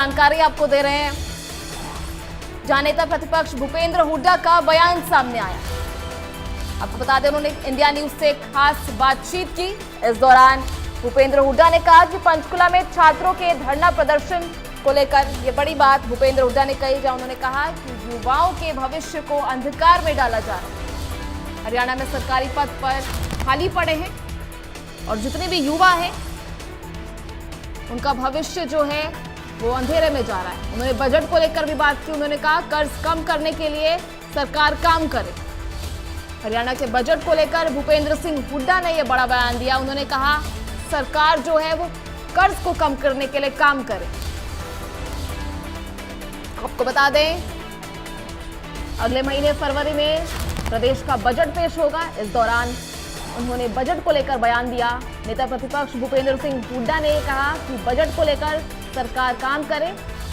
जानकारी आपको दे रहे हैं। जहां नेता प्रतिपक्ष भूपेंद्र हुड्डा का बयान सामने आया। आपको बता दें, उन्होंने इंडिया न्यूज से खास बातचीत की। इस दौरान भूपेंद्र हुड्डा ने कहा कि पंचकुला में छात्रों के धरना प्रदर्शन को लेकर ये बड़ी बात भूपेंद्र हुड्डा ने कही, जहां उन्होंने कहा कि युवाओं के भविष्य को अंधकार में डाला जा रहा है। हरियाणा में सरकारी पद पर खाली पड़े हैं और जितने भी युवा हैं उनका भविष्य जो है वो अंधेरे में जा रहा है। उन्होंने बजट को लेकर भी बात की। उन्होंने कहा कर्ज कम करने के लिए सरकार काम करे। हरियाणा के बजट को लेकर भूपेंद्र सिंह हुड्डा ने यह बड़ा बयान दिया। उन्होंने कहा सरकार जो है वो कर्ज को कम करने के लिए काम करे। आपको बता दें, अगले महीने फरवरी में प्रदेश का बजट पेश होगा। इस दौरान उन्होंने बजट को लेकर बयान दिया। नेता प्रतिपक्ष भूपेंद्र सिंह हुड्डा ने कहा कि बजट को लेकर सरकार काम करे,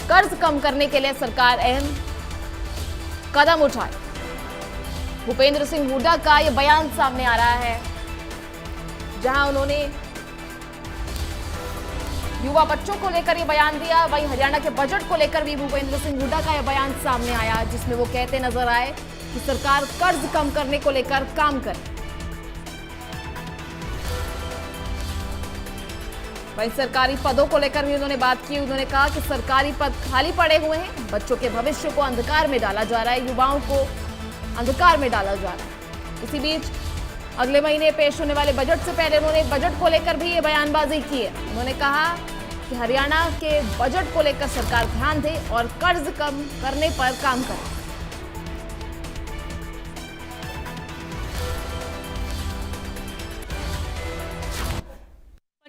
कर्ज कम करने के लिए सरकार अहम कदम उठाए। भूपेंद्र सिंह हुड्डा का यह बयान सामने आ रहा है, जहां उन्होंने युवा बच्चों को लेकर यह बयान दिया। वहीं हरियाणा के बजट को लेकर भी भूपेंद्र सिंह हुड्डा का यह बयान सामने आया, जिसमें वो कहते नजर आए कि सरकार कर्ज कम करने को लेकर काम करे। वहीं सरकारी पदों को लेकर भी उन्होंने बात की। उन्होंने कहा कि सरकारी पद खाली पड़े हुए हैं, बच्चों के भविष्य को अंधकार में डाला जा रहा है, युवाओं को अंधकार में डाला जा रहा है। इसी बीच अगले महीने पेश होने वाले बजट से पहले उन्होंने बजट को लेकर भी ये बयानबाजी की है। उन्होंने कहा कि हरियाणा के बजट को लेकर सरकार ध्यान दे और कर्ज कम करने पर काम करे।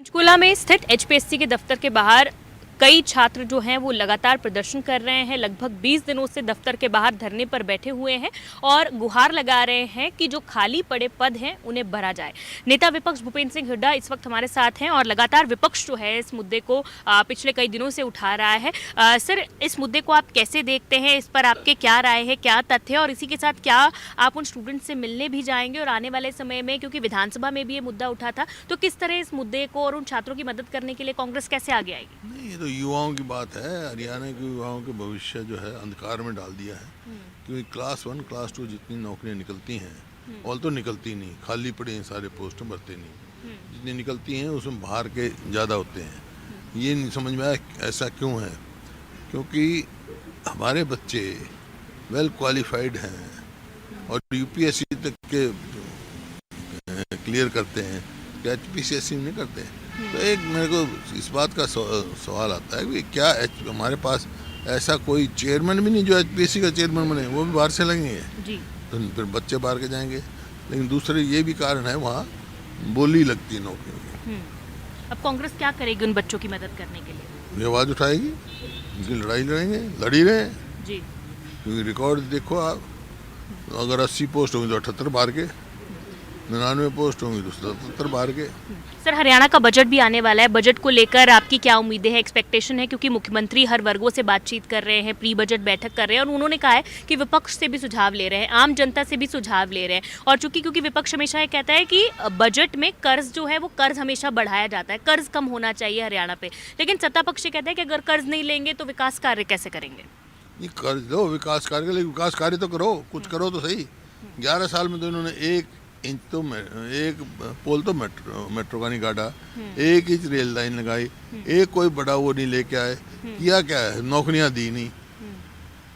पंचकुला में स्थित एचपीएससी के दफ्तर के बाहर कई छात्र जो हैं वो लगातार प्रदर्शन कर रहे हैं। लगभग 20 दिनों से दफ्तर के बाहर धरने पर बैठे हुए हैं और गुहार लगा रहे हैं कि जो खाली पड़े पद हैं उन्हें भरा जाए। नेता विपक्ष भूपेंद्र सिंह हुड्डा इस वक्त हमारे साथ हैं और लगातार विपक्ष जो है इस मुद्दे को पिछले कई दिनों से उठा रहा है। सर, इस मुद्दे को आप कैसे देखते हैं? इस पर आपके क्या राय है, क्या तथ्य है, और इसी के साथ क्या आप उन स्टूडेंट से मिलने भी जाएंगे? और आने वाले समय में, क्योंकि विधानसभा में भी ये मुद्दा उठा था, तो किस तरह इस मुद्दे को और उन छात्रों की मदद करने के लिए कांग्रेस कैसे आगे आएगी? नहीं, ये तो युवाओं की बात है। हरियाणा के युवाओं के भविष्य जो है अंधकार में डाल दिया है। क्योंकि क्लास 1 क्लास 2 जितनी नौकरियां निकलती हैं और तो निकलती नहीं, खाली पड़े हैं, सारे पोस्ट भरते नहीं। जितनी निकलती हैं उसमें बाहर के ज़्यादा होते हैं। ये नहीं समझ में आया ऐसा क्यों है। क्योंकि हमारे बच्चे वेल क्वालिफाइड हैं और यूपीएससी तक के क्लियर करते हैं, एचपीसीएससी नहीं करते हैं। तो एक मेरे को इस बात का सवाल आता है कि क्या हमारे पास ऐसा कोई चेयरमैन भी नहीं जो एचपीएससी का चेयरमैन बने, वो भी बाहर से लगेंगे जी। तो फिर बच्चे बाहर के जाएंगे। लेकिन दूसरे ये भी कारण है, वहाँ बोली लगती है नौकरियों की। अब कांग्रेस क्या करेगी उन बच्चों की मदद करने के लिए? ये आवाज़ उठाएगी, उनकी लड़ाई लड़ेंगे, लड़ी रहे जी। क्योंकि रिकॉर्ड देखो आप, अगर 80 पोस्ट होंगी तो 78 बाहर के, 99 पोस्ट होंगी तो 77 बाहर के। सर, हरियाणा का बजट भी आने वाला है। बजट को लेकर आपकी क्या उम्मीदें हैं, एक्सपेक्टेशन है? क्योंकि मुख्यमंत्री हर वर्गों से बातचीत कर रहे हैं, प्री बजट बैठक कर रहे हैं और उन्होंने कहा है कि विपक्ष से भी सुझाव ले रहे हैं, आम जनता से भी सुझाव ले रहे हैं। और क्योंकि विपक्ष हमेशा ये कहता है कि बजट में कर्ज जो है वो कर्ज हमेशा बढ़ाया जाता है, कर्ज कम होना चाहिए हरियाणा पे। लेकिन सत्ता पक्ष कहता है कि अगर कर्ज नहीं लेंगे तो विकास कार्य कैसे करेंगे? ये कर्ज दो, विकास कार्य, लेकिन विकास कार्य तो करो, कुछ करो तो सही। 11 साल में तो इन्होंने एक पोल तो मेट्रो का नहीं काटा, 1 इंच रेल लाइन लगाई, एक कोई बड़ा वो नहीं लेके आए। किया क्या है? नौकरियां दी नहीं,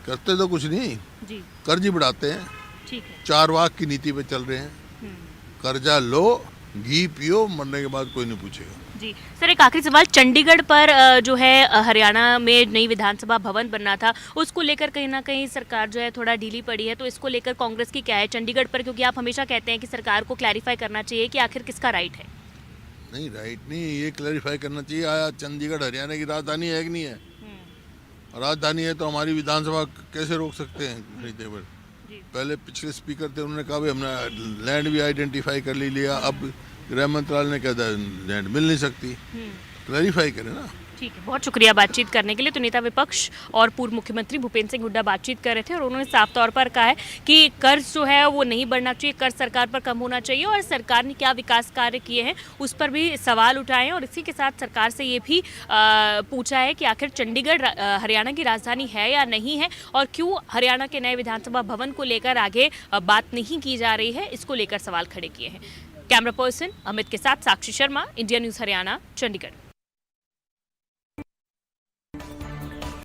करते तो कुछ नहीं जी। कर्ज ही बढ़ाते हैं, ठीक है। 4 वाक की नीति पे चल रहे हैं। कर्जा लो, घी पियो, मरने के बाद कोई नहीं पूछेगा जी। सर, एक आखिरी सवाल, चंडीगढ़ पर जो है हरियाणा में नई विधानसभा भवन बनना था, उसको लेकर कहीं ना कहीं सरकार जो है थोड़ा ढीली पड़ी है, तो इसको लेकर कांग्रेस की क्या है चंडीगढ़ पर? क्योंकि आप हमेशा कहते हैं कि सरकार को क्लैरिफाई करना चाहिए कि आखिर किसका राइट है। नहीं, राइट नहीं, ये क्लैरिफाई करना चाहिए। आया चंडीगढ़ हरियाणा की राजधानी है कि नहीं है? राजधानी है तो हमारी विधानसभा कैसे रोक सकते हैं खरीदने पर? पहले पिछले स्पीकर थे, उन्होंने कहा भाई हमने लैंड भी आइडेंटिफाई कर लिया, अब गृह मंत्रालय ने कहता है लैंड मिल नहीं सकती। क्लैरिफाई करें ना। ठीक है, बहुत शुक्रिया बातचीत करने के लिए। तो नेता विपक्ष और पूर्व मुख्यमंत्री भूपेंद्र सिंह हुड्डा बातचीत कर रहे थे और उन्होंने साफ तौर पर कहा है कि कर्ज जो है वो नहीं बढ़ना चाहिए, कर्ज सरकार पर कम होना चाहिए और सरकार ने क्या विकास कार्य किए हैं उस पर भी सवाल उठाए हैं। और इसी के साथ सरकार से ये भी पूछा है कि आखिर चंडीगढ़ हरियाणा की राजधानी है या नहीं है और क्यों हरियाणा के नए विधानसभा भवन को लेकर आगे बात नहीं की जा रही है, इसको लेकर सवाल खड़े किए हैं। कैमरा पर्सन अमित के साथ साक्षी शर्मा, इंडिया न्यूज़ हरियाणा, चंडीगढ़।